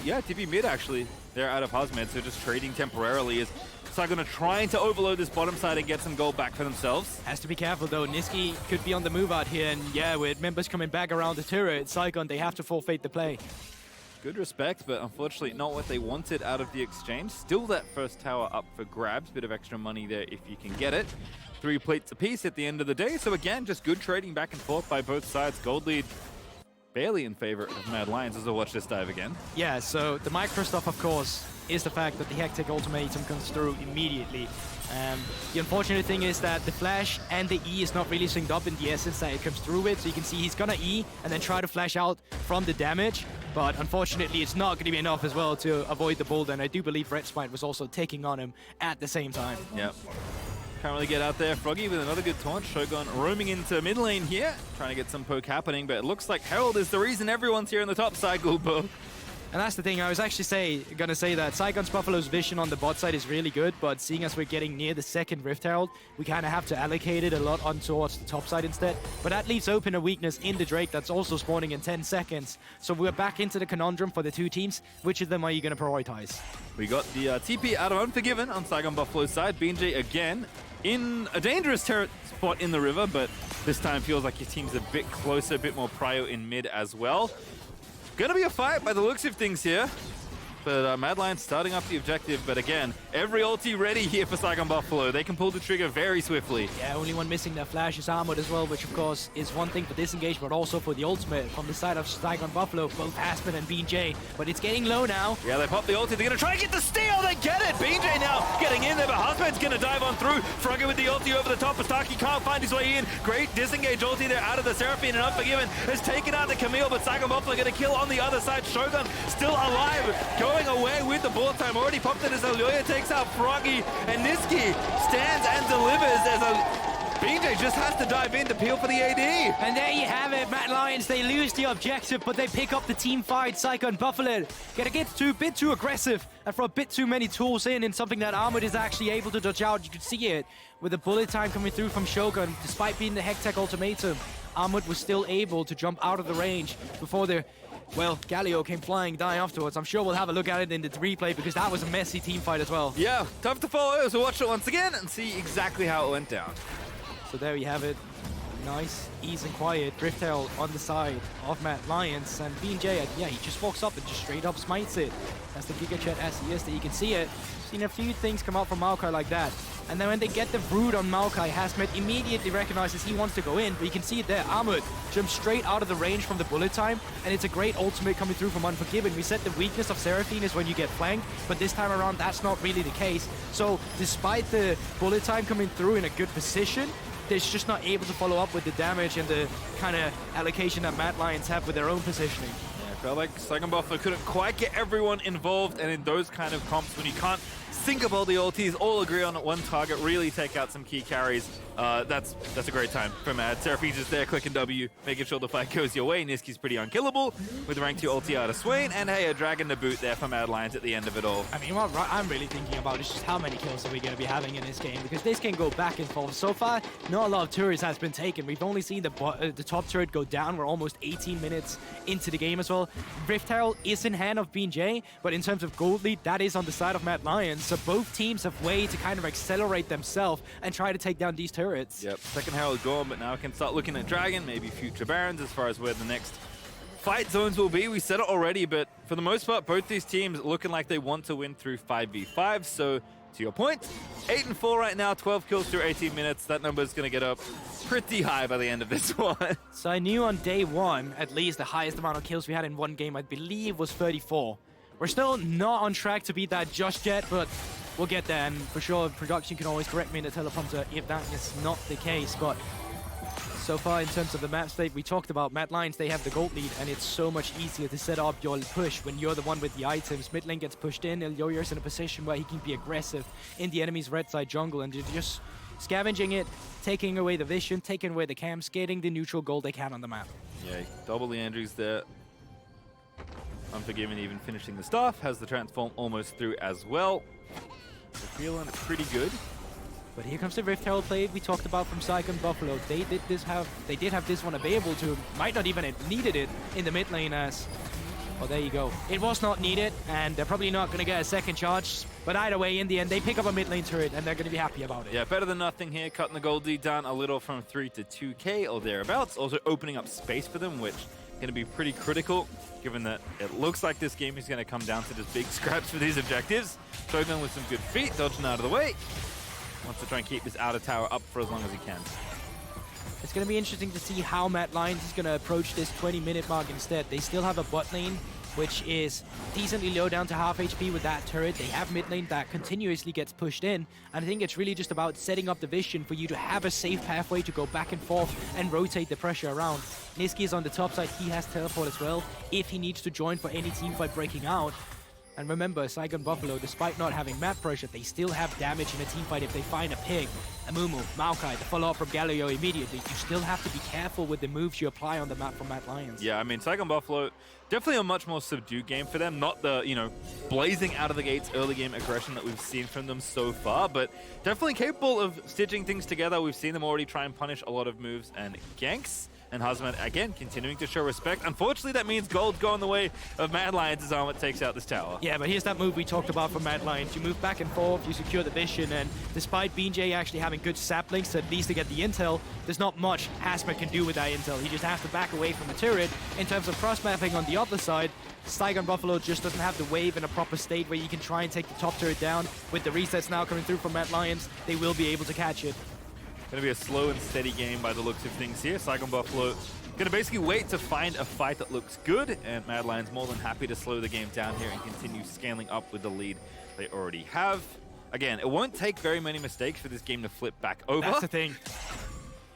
TP mid actually. They're out of Hazmed, so just trading temporarily as Saigon are trying to overload this bottom side and get some gold back for themselves. Has to be careful though. Niski could be on the move out here, and yeah, with members coming back around the turret, Saigon, they have to forfeit the play. Good respect, but unfortunately not what they wanted out of the exchange. Still that first tower up for grabs. Bit of extra money there if you can get it. 3 plates apiece at the end of the day. So again, just good trading back and forth by both sides. Gold lead barely in favor of Mad Lions as I watch this dive again. Yeah, so the micro stuff, of course, is the fact that the Hectic ultimatum comes through immediately. The unfortunate thing is that the flash and the E is not really synced up in the essence that it comes through with. So you can see he's gonna E and then try to flash out from the damage. But unfortunately, it's not going to be enough as well to avoid the boulder. And I do believe Red Spite was also taking on him at the same time. Yep. Can't really get out there. Froggy with another good taunt. Shogun roaming into mid lane here, trying to get some poke happening. But it looks like Herald is the reason everyone's here in the top side, Gulbo. And that's the thing, I was actually gonna say that Saigon's Buffalo's vision on the bot side is really good, but seeing as we're getting near the second Rift Herald, we kind of have to allocate it a lot on towards the top side instead. But that leaves open a weakness in the Drake that's also spawning in 10 seconds. So we're back into the conundrum for the two teams. Which of them are you gonna prioritize? We got the TP out of Unforgiven on Saigon Buffalo's side. BJ again in a dangerous turret spot in the river, but this time feels like your team's a bit closer, a bit more prio in mid as well. Gonna be a fight by the looks of things here. But Mad Lions starting up the objective, but again, every ulti ready here for Saigon Buffalo. They can pull the trigger very swiftly. Yeah, only one missing their flash is Armored as well, which of course is one thing for disengage, but also for the ultimate from the side of Saigon Buffalo, both Aspen and BJ. But it's getting low now. Yeah, they pop the ulti. They're gonna try and get the steal. They get it. BJ now getting in there, but Husband's gonna dive on through. Froggy with the ulti over the top. Astaki can't find his way in. Great disengage ulti there out of the Seraphine, and Unforgiven has taken out the Camille, but Saigon Buffalo gonna kill on the other side. Shogun still alive, going away with the ball time. Already popped it as Elioya takes out Froggy, and Niski stands and delivers as BJ just has to dive in to peel for the AD. And there you have it, Mad Lions. They lose the objective, but they pick up the team fight. Saigon Buffalo gonna get a bit too aggressive and for a bit too many tools in something that Armored is actually able to dodge out. You can see it with the bullet time coming through from Shogun. Despite being the Hectech ultimatum, Armored was still able to jump out of the range before the Well, Galio came flying, die afterwards. I'm sure we'll have a look at it in the replay because that was a messy team fight as well. Yeah, tough to follow, so watch it once again and see exactly how it went down. So there you have it. Nice, easy and quiet. Driftail on the side of Mad Lions. And BJ, yeah, he just walks up and just straight up smites it. That's the Giga Chat as he is, that you can see it. Seen a few things come out from Maokai like that. And then when they get the root on Maokai, Hazmat immediately recognizes he wants to go in, but you can see it there. Ahmed jumps straight out of the range from the bullet time, and it's a great ultimate coming through from Unforgiven. We said the weakness of Seraphine is when you get flanked, but this time around, that's not really the case. So despite the bullet time coming through in a good position, they're just not able to follow up with the damage and the kind of allocation that Mad Lions have with their own positioning. Yeah, I felt like Saigon Buffalo couldn't quite get everyone involved, and in those kind of comps, when you can't sync up all the ultis, all agree on one target, really take out some key carries, that's a great time for Mad. Seraphine's just there clicking W, making sure the fight goes your way. Niski's pretty unkillable with rank 2 ulti out of Swain, and hey, a dragon to boot there for Mad Lions at the end of it all. I mean, what I'm really thinking about is just how many kills are we going to be having in this game, because this can go back and forth. So far, not a lot of turrets has been taken. We've only seen the top turret go down. We're almost 18 minutes into the game as well. Rift Herald is in hand of BJ, but in terms of gold lead, that is on the side of Mad Lions. So both teams have way to kind of accelerate themselves and try to take down these turrets. Yep, second Herald gone, but now we can start looking at Dragon, maybe future Barons as far as where the next fight zones will be. We said it already, but for the most part, both these teams looking like they want to win through 5v5. So to your point, 8-4 right now, 12 kills through 18 minutes. That number is going to get up pretty high by the end of this one. So I knew on day one, at least the highest amount of kills we had in one game, I believe, was 34. We're still not on track to beat that just yet, but we'll get there, and for sure, production can always correct me in the teleprompter if that is not the case. But so far, in terms of the map state, we talked about Mad Lions, they have the gold lead, and it's so much easier to set up your push when you're the one with the items. Mid lane gets pushed in, and Yoyer's in a position where he can be aggressive in the enemy's red side jungle, and you're just scavenging it, taking away the vision, taking away the camps, getting the neutral gold they can on the map. Yeah, double the Andrews there. Unforgiven even finishing the staff, has the transform almost through as well. So feeling pretty good. But here comes the Rift Herald play we talked about from Saigon Buffalo. They did have this one available to, might not even have needed it in the mid lane as, well, there you go. It was not needed, and they're probably not going to get a second charge. But either way, in the end, they pick up a mid lane turret, and they're going to be happy about it. Yeah, better than nothing here, cutting the gold lead down a little from 3 to 2k or thereabouts. Also opening up space for them, which is going to be pretty critical, given that it looks like this game is going to come down to just big scraps for these objectives. Shogun with some good feet, dodging out of the way. Wants to try and keep this outer tower up for as long as he can. It's going to be interesting to see how Mad Lions is going to approach this 20-minute mark instead. They still have a bot lane, which is decently low down to half HP with that turret. They have mid lane that continuously gets pushed in. And I think it's really just about setting up the vision for you to have a safe pathway to go back and forth and rotate the pressure around. Niski is on the top side. He has teleport as well if he needs to join for any team fight breaking out. And remember, Saigon Buffalo, despite not having map pressure, they still have damage in a team fight if they find a pig, a Mumu, Maokai, the follow-up from Galileo immediately. You still have to be careful with the moves you apply on the map from Mad Lions. Yeah, I mean, Saigon Buffalo, definitely a much more subdued game for them. Not the, blazing out of the gates early game aggression that we've seen from them so far, but definitely capable of stitching things together. We've seen them already try and punish a lot of moves and ganks. And Hazmat, again, continuing to show respect. Unfortunately, that means gold going the way of Mad Lions as Ahmed takes out this tower. Yeah, but here's that move we talked about from Mad Lions. You move back and forth, you secure the vision, and despite BJ actually having good saplings, at least to get the intel, there's not much Hazmat can do with that intel. He just has to back away from the turret. In terms of cross-mapping on the other side, Saigon Buffalo just doesn't have the wave in a proper state where you can try and take the top turret down. With the resets now coming through from Mad Lions, they will be able to catch it. Going to be a slow and steady game by the looks of things here. Saigon Buffalo going to basically wait to find a fight that looks good, and Mad Lions more than happy to slow the game down here and continue scaling up with the lead they already have. Again, it won't take very many mistakes for this game to flip back over. That's the thing.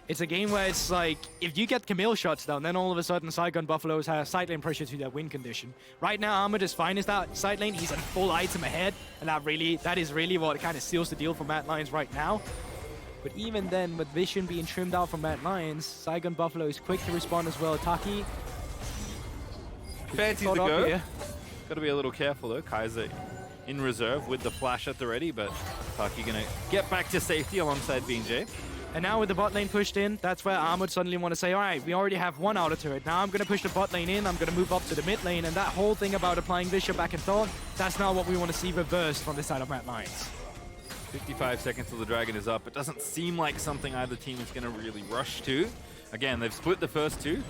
It's a game where it's like, if you get Camille shots down, then all of a sudden Saigon Buffaloes have side lane pressure to their win condition. Right now, Ahmed is fine as that side lane. He's a full item ahead, and that is really what kind of seals the deal for Mad Lions right now. But even then, with vision being trimmed out from Mad Lions, Saigon Buffalo is quick to respond as well. Taki fancies the go. Got to be a little careful though. Kaiser in reserve with the flash at the ready, but Taki gonna get back to safety alongside BJ. And now with the bot lane pushed in, that's where Armut suddenly want to say, all right, we already have one outer turret. Now I'm going to push the bot lane in. I'm going to move up to the mid lane. And that whole thing about applying Visher back and forth, that's not what we want to see reversed from the side of Mad Lions. 55 seconds till the dragon is up. It doesn't seem like something either team is going to really rush to. Again, they've split the first two.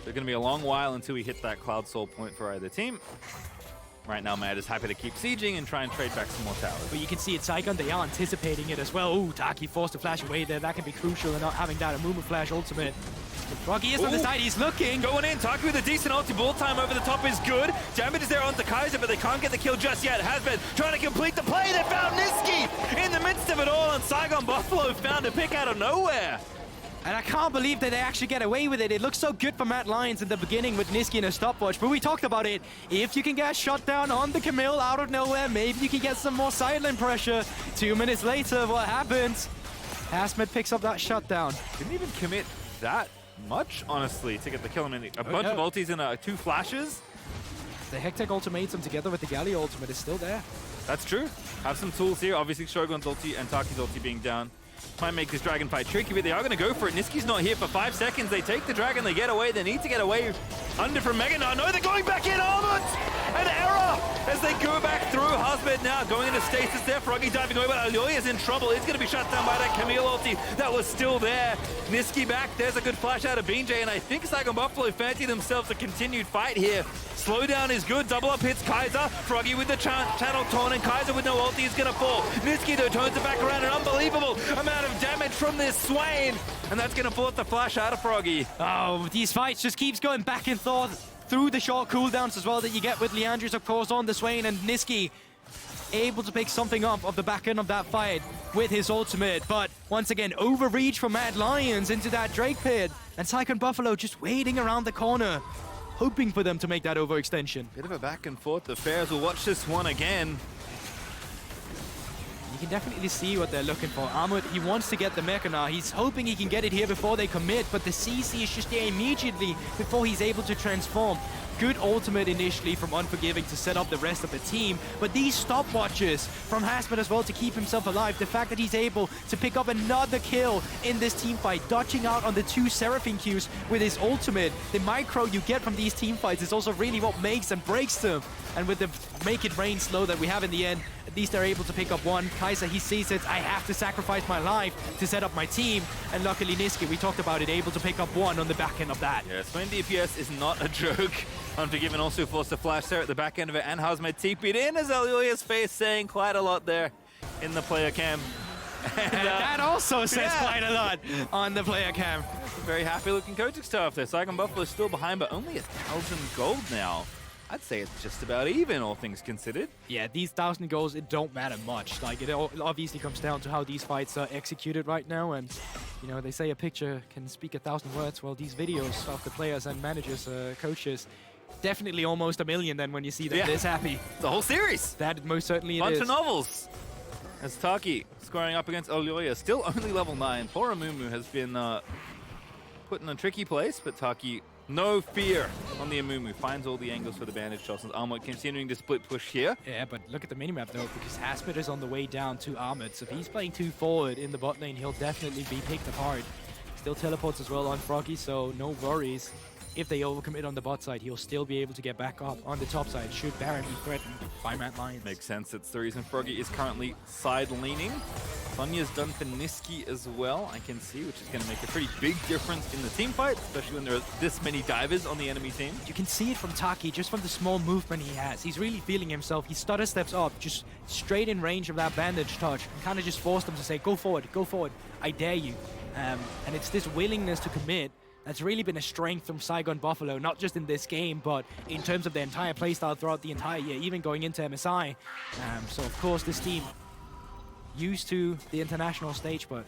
They're going to be a long while until we hit that Cloud Soul point for either team. Right now, Mad is happy to keep sieging and try and trade back some more towers. But you can see it, Saigon, they are anticipating it as well. Ooh, Taki forced to flash away there. That can be crucial and not having that Amumu flash ultimate. Froggy is on the side, he's looking. Going in, Taki with a decent ulti, ball time over the top is good. Damage is there onto Kaiser, but they can't get the kill just yet. Has been trying to complete the play. They found Niski in the midst of it all, and Saigon Buffalo found a pick out of nowhere. And I can't believe that they actually get away with it. It looks so good for Mad Lions in the beginning with Niski and a stopwatch, but we talked about it. If you can get shot down on the Camille out of nowhere, maybe you can get some more silent pressure. 2 minutes later, what happens? Asmid picks up that shutdown. Didn't even commit that much, honestly, to get the kill. I mean, a bunch of ultis and 2 flashes. The Hectech ultimatum together with the Galio ultimate is still there. That's true. Have some tools here. Obviously, Shogun's ulti and Taki's ulti being down. Might make this dragon fight tricky, but they are going to go for it. Niski's not here for 5 seconds. They take the dragon, they get away. They need to get away under from Meganar. No, they're going back in. Armut! An error as they go back through. Husband now going into stasis there. Froggy diving away, but Alioya is in trouble. He's going to be shut down by that Camille ulti that was still there. Niski back. There's a good flash out of Binjay, and I think Saigon Buffalo fancy themselves a continued fight here. Slowdown is good. Double up hits Kaiser. Froggy with the channel torn, and Kaiser with no ulti is going to fall. Niski, though, turns it back around. An unbelievable amount of damage from this Swain, and that's going to force the flash out of Froggy. Oh, these fights just keeps going back and forth through the short cooldowns as well that you get with Leandris, of course, on the Swain, and Niski able to pick something up of the back end of that fight with his ultimate. But once again, overreach from Mad Lions into that Drake pit, and Saigon Buffalo just waiting around the corner, hoping for them to make that overextension. Bit of a back and forth. The Fairs will watch this one again. You can definitely see what they're looking for. Armut, he wants to get the Mechanar. He's hoping he can get it here before they commit, but the CC is just there immediately before he's able to transform. Good ultimate initially from Unforgiving to set up the rest of the team, but these stopwatches from Hasman as well to keep himself alive. The fact that he's able to pick up another kill in this team fight, dodging out on the 2 Seraphine Qs with his ultimate. The micro you get from these team fights is also really what makes and breaks them. And with the make it rain slow that we have in the end, at least they're able to pick up one. Kaiser, he sees it. I have to sacrifice my life to set up my team. And luckily Niski, we talked about it, able to pick up one on the back end of that. Yeah, Swain DPS is not a joke. Unforgiven also forced a flash there at the back end of it, and Hazmed TP'd in as Alioya's face saying quite a lot there in the player cam. And that also says quite a lot on the player cam. Very happy looking coaching staff there. Saigon Buffalo is still behind, but only 1,000 gold now. I'd say it's just about even, all things considered. Yeah, these 1,000 goals, it don't matter much. Like, it obviously comes down to how these fights are executed right now. And, you know, they say a picture can speak 1,000 words. Well, these videos of the players and managers, coaches, definitely almost 1 million then when you see them this happy. The whole series. That most certainly it Bunch is. of novels. As Taki scoring up against Alioya, still only level 9. Poor Amumu has been put in a tricky place, but Taki, no fear on the Amumu. Finds all the angles for the bandage shots, and Armut continuing to split push here. Yeah, but look at the minimap though, because Hasmid is on the way down to Armut. So if he's playing 2 forward in the bot lane, he'll definitely be picked apart. Still teleports as well on Froggy, so no worries. If they overcommit on the bot side, he'll still be able to get back up on the top side should Baron be threatened by Mad Lions. Makes sense. It's the reason Froggy is currently side-leaning. Sonya's done for Niski as well, I can see, which is going to make a pretty big difference in the team fight, especially when there are this many divers on the enemy team. You can see it from Taki, just from the small movement he has. He's really feeling himself. He stutter steps up, just straight in range of that bandage touch, and kind of just forced him to say, go forward, I dare you. And it's this willingness to commit that's really been a strength from Saigon Buffalo, not just in this game, but in terms of their entire playstyle throughout the entire year, even going into MSI. So of course this team used to the international stage, but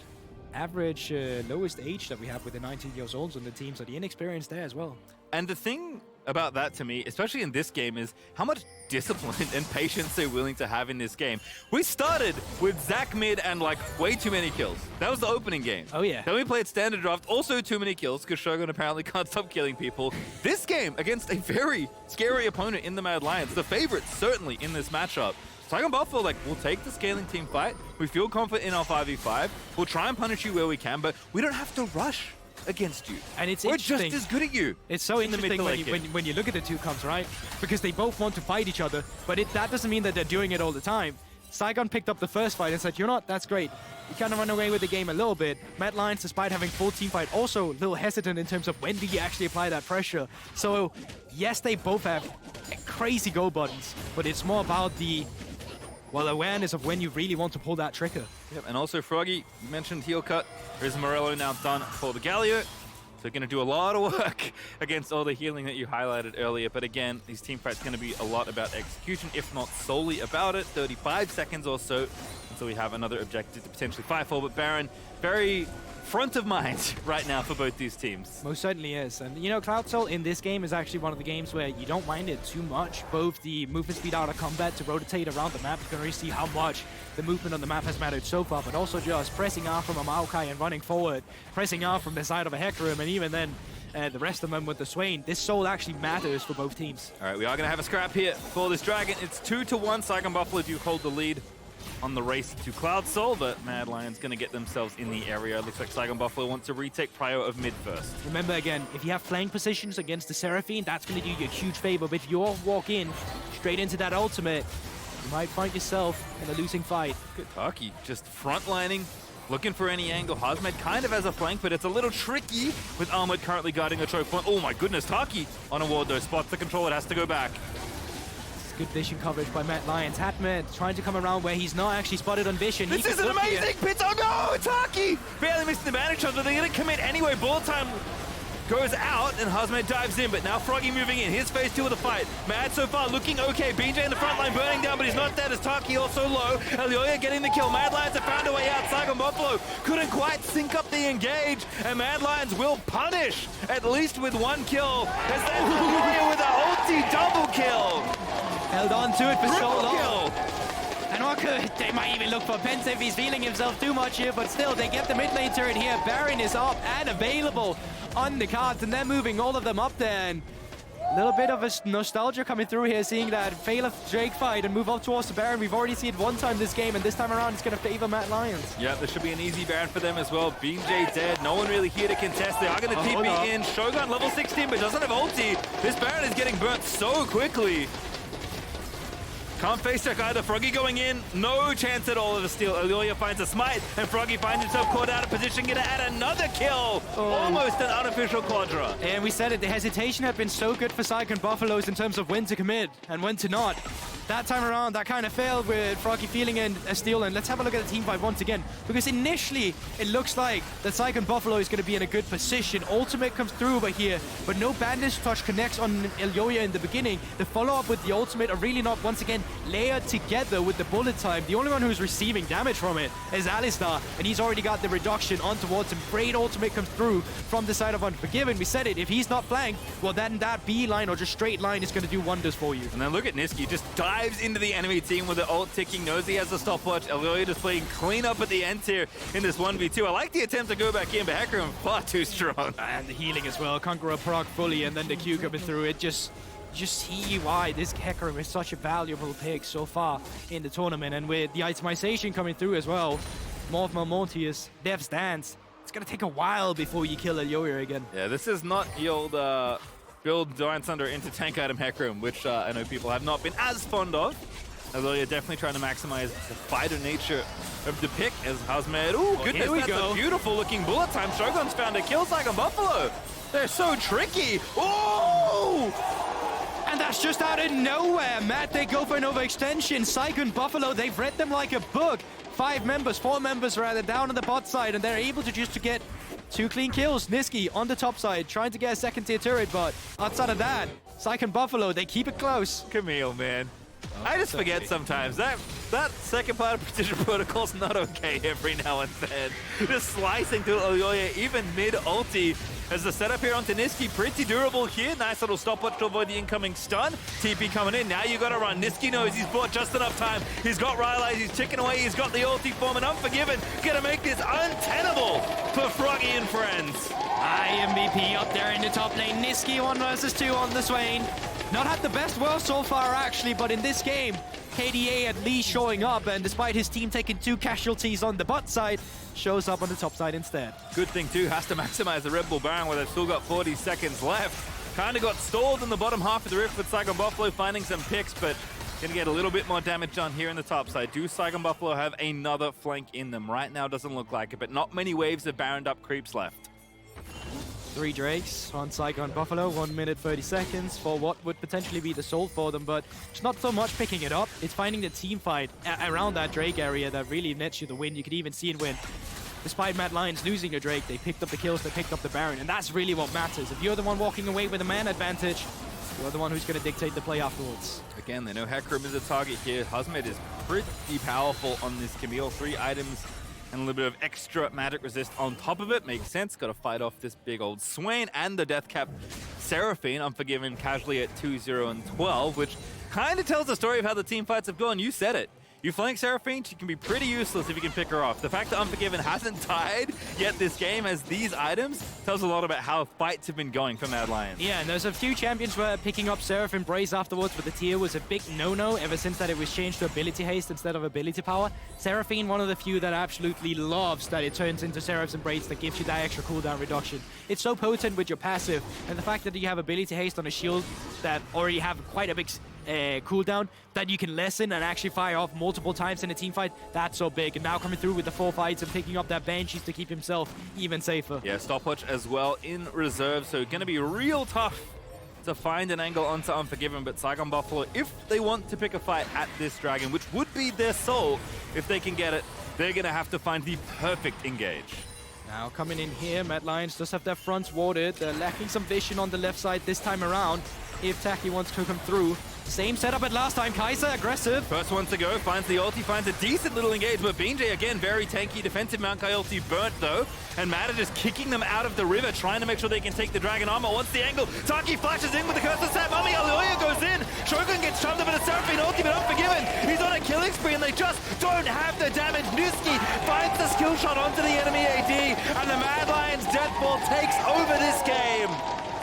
average lowest age that we have with the 19 years olds on the team, so the inexperience there as well. And the thing about that to me, especially in this game, is how much discipline and patience they're willing to have in this game. We started with Zach mid and like way too many kills. That was the opening game. Oh yeah. Then we played standard draft, also too many kills because Shogun apparently can't stop killing people. This game against a very scary opponent in the Mad Lions, the favorites certainly in this matchup. Saigon Buffalo, like, we'll take the scaling team fight. We feel confident in our 5v5. We'll try and punish you where we can, but we don't have to rush against you. And it's We're interesting. just as good at you. It's so interesting when you look at the two comps, right? Because they both want to fight each other, but that doesn't mean that they're doing it all the time. Saigon picked up the first fight and said, you know what, that's great. You kind of run away with the game a little bit. Mad Lions, despite having full team fight, also a little hesitant in terms of when do you actually apply that pressure. So, yes, they both have crazy go buttons, but it's more about the, well, awareness of when you really want to pull that trigger. Yep, and also Froggy, you mentioned heel cut. There's Morello now done for the Galio. So going to do a lot of work against all the healing that you highlighted earlier. But again, these team fights going to be a lot about execution, if not solely about it. 35 seconds or so until we have another objective to potentially fight for. But Baron, very front of mind right now for both these teams. Most certainly is. And, you know, Cloud Soul in this game is actually one of the games where you don't mind it too much. Both the movement speed out of combat to rotate around the map. You can really see how much the movement on the map has mattered so far, but also just pressing R from a Maokai and running forward, pressing R from the side of a Hecarim, and even then the rest of them with the Swain. This Soul actually matters for both teams. All right, we are going to have a scrap here for this Dragon. It's 2-1. Saigon Buffalo do hold the lead on the race to Cloud Soul, but Mad Lions going to get themselves in the area. Looks like Saigon Buffalo wants to retake prio of mid first. Remember again, if you have flank positions against the Seraphine, that's going to do you a huge favor. But if you all walk in straight into that ultimate, you might find yourself in a losing fight. Good Taki, just frontlining, looking for any angle. Hazmed kind of has a flank, but it's a little tricky with Armored currently guarding a choke point. Oh my goodness, Taki on a ward though, spots the control, it has to go back. Good vision coverage by Matt Lions. Hatman trying to come around where he's not actually spotted on vision. This is an amazing pit. Oh no, Taki! Barely missed the bandage shot, but they're going to commit anyway. Ball time goes out and Hazmed dives in, but now Froggy moving in. Here's phase 2 of the fight. Mad so far looking okay. BJ in the front line burning down, but he's not dead as Taki also low. Elioya getting the kill. Mad Lions have found a way out. Saigon Buffalo couldn't quite sync up the engage, and Mad Lions will punish at least with one kill as they Elioya with a ulti double kill. Held on to it for so long. Kill. And Walker, they might even look for Pence if he's feeling himself too much here, but still, they get the mid lane turret here. Baron is up and available on the cards, and they're moving all of them up there. And a little bit of a nostalgia coming through here, seeing that fail of Drake fight and move up towards the Baron. We've already seen it one time this game, and this time around, it's going to favor Matt Lions. Yeah, there should be an easy Baron for them as well. BJ dead, no one really here to contest. They are going to TP in. Shogun level 16, but doesn't have ulti. This Baron is getting burnt so quickly. Can't face check either. Froggy going in, no chance at all of a steal. Elioya finds a smite, and Froggy finds himself caught out of position, gonna add another kill. Almost an unofficial quadra. And we said it, the hesitation had been so good for Saigon Buffaloes in terms of when to commit and when to not. That time around, that kind of failed with Froggy feeling in a steal. And let's have a look at the team fight once again, because initially it looks like the Saigon Buffalo is going to be in a good position. Ultimate comes through over here, but no bandage touch connects on Elioya in the beginning. The follow-up with the ultimate are really not, once again, layered together with the bullet time. The only one who's receiving damage from it is Alistar, and he's already got the reduction on towards him. Great ultimate comes through from the side of Unforgiven. We said it, if he's not flanked, well then that B line or just straight line is going to do wonders for you. And then look at Niski, just dives into the enemy team with the ult ticking, knows he has the stopwatch. Elioya just playing clean up at the end here in this 1v2. I like the attempt to go back in, but Hecarim far too strong. And the healing as well. Conqueror proc fully, and then the Q coming through. It just see why this Hecarim is such a valuable pick so far in the tournament. And with the itemization coming through as well, Morph Mortius, Dev's Dance, it's going to take a while before you kill Elioya again. Yeah, this is not the old build Giant Thunder into tank item Hecarim, which I know people have not been as fond of. Elioya definitely trying to maximize the fighter nature of the pick as Hazmed. Ooh, goodness, that's a beautiful looking bullet time. Shogun's found a kill Saigon Buffalo. They're so tricky. Ooh! And that's just out of nowhere. Matt, they go for an overextension. Saigon Buffalo, they've read them like a book. 4 members rather, down on the bot side, and they're able to get 2 clean kills. Niski on the top side, trying to get a second tier turret, but outside of that, Saigon Buffalo, they keep it close. Camille, man. I just forget sometimes that second part of Precision Protocol's not okay every now and then. Just slicing through Elioya, even mid-ulti. As the setup here onto Niski, pretty durable here. Nice little stopwatch to avoid the incoming stun. TP coming in, now you gotta run. Niski knows he's bought just enough time. He's got Rylai's, he's ticking away, he's got the ulti form, and Unforgiven gonna make this untenable for Froggy and friends. MVP up there in the top lane. Niski 1 versus 2 on the Swain. Not had the best world so far, actually, but in this game, KDA at least showing up, and despite his team taking 2 casualties on the bot side, shows up on the top side instead. Good thing, too, has to maximize the Red Bull Baron where they've still got 40 seconds left. Kind of got stalled in the bottom half of the rift with Saigon Buffalo finding some picks, but gonna get a little bit more damage done here in the top side. Do Saigon Buffalo have another flank in them? Right now, doesn't look like it, but not many waves of Baroned up creeps left. 3 Drakes on Saigon Buffalo, 1 minute 30 seconds for what would potentially be the soul for them, but it's not so much picking it up, it's finding the team fight around that Drake area that really nets you the win. You could even see it when, despite Mad Lions losing their Drake, they picked up the kills, they picked up the Baron, and that's really what matters. If you're the one walking away with a man advantage, you're the one who's going to dictate the play afterwards. Again, they know Hecarim is a target here. Hazmed is pretty powerful on this Camille. 3 items and a little bit of extra magic resist on top of it. Makes sense. Got to fight off this big old Swain and the death cap Seraphine. Unforgiven casually at 2-0 and 12, which kind of tells the story of how the team fights have gone. You said it. You flank Seraphine, she can be pretty useless if you can pick her off. The fact that Unforgiven hasn't died yet this game as these items tells a lot about how fights have been going for Mad Lions. Yeah, and there's a few champions where picking up Seraphine Brace afterwards with the tier was a big no-no ever since that it was changed to ability haste instead of ability power. Seraphine, one of the few that absolutely loves that it turns into Seraph's Embrace that gives you that extra cooldown reduction. It's so potent with your passive, and the fact that you have ability haste on a shield that already have quite a big cooldown that you can lessen and actually fire off multiple times in a team fight, that's so big. And now coming through with the 4 fights and picking up that Banshees to keep himself even safer. Yeah, stopwatch as well in reserve, so gonna be real tough to find an angle onto Unforgiven, but Saigon Buffalo, if they want to pick a fight at this Dragon, which would be their soul if they can get it, they're gonna have to find the perfect engage. Now coming in here, Mad Lions does have their fronts warded. They're lacking some vision on the left side this time around if Taki wants to come through. Same setup as last time, Kaiser, aggressive. First one to go, finds the ulti, finds a decent little engage, but BJ again, very tanky. Defensive Mount Kai ulti burnt though, and Mada just kicking them out of the river, trying to make sure they can take the Dragon Armor. Wants the angle, Taki flashes in with the Curse of Sap, Mami Aluya goes in, Shogun gets chumped up in a Seraphine ulti, but Unforgiven, he's on a killing spree, and they just don't have the damage. Niski finds the skill shot onto the enemy AD, and the Mad Lions Deathball takes over this game.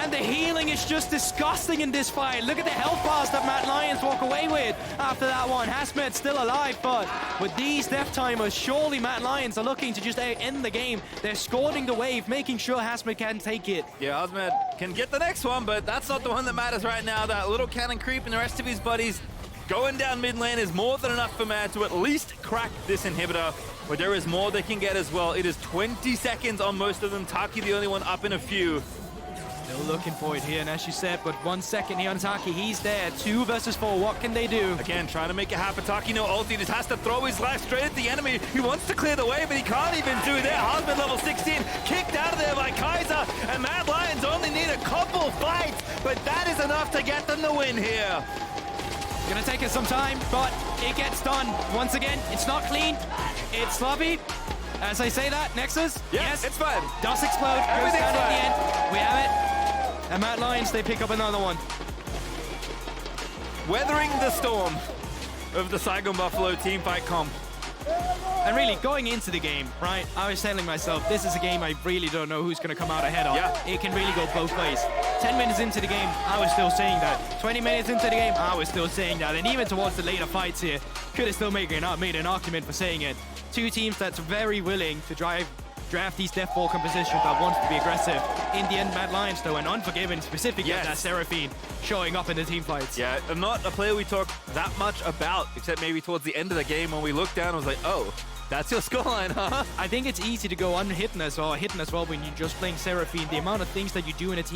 And the healing is just disgusting in this fight. Look at the health bars that Mad Lions walk away with after that one. Hazmed's still alive, but with these death timers, surely Mad Lions are looking to just end the game. They're scoring the wave, making sure Hazmed can take it. Yeah, Hazmed can get the next one, but that's not the one that matters right now. That little cannon creep and the rest of his buddies going down mid lane is more than enough for Mad to at least crack this inhibitor, where there is more they can get as well. It is 20 seconds on most of them. Taki the only one up in a few. Still looking for it here, and as you said, but 1 second here on Taki, he's there. 2 versus 4, what can they do? Again, trying to make it happen. Taki no ulti, just has to throw his life straight at the enemy. He wants to clear the way, but he can't even do that. Hazmed level 16, kicked out of there by Kaiser, and Mad Lions only need a couple fights, but that is enough to get them the win here. Gonna take us some time, but it gets done. Once again, it's not clean, it's sloppy. As I say that, Nexus, yes, it's fine. Does explode, goes down at the end. We have it. And Mad Lions, they pick up another one. Weathering the storm of the Saigon Buffalo teamfight comp. And really, going into the game, right, I was telling myself, this is a game I really don't know who's going to come out ahead of. Yeah. It can really go both ways. 10 minutes into the game, I was still saying that. 20 minutes into the game, I was still saying that. And even towards the later fights here, could have still made an argument for saying it. 2 teams that's very willing to draft these Deathball compositions that wants to be aggressive. In the end, Mad Lions, though, and Unforgiven specifically, that Seraphine showing up in the team fights. Yeah, not a player we talk that much about, except maybe towards the end of the game when we looked down and was like, oh, that's your scoreline, huh? I think it's easy to go unhidden as well, hidden as well when you're just playing Seraphine. The amount of things that you do in a team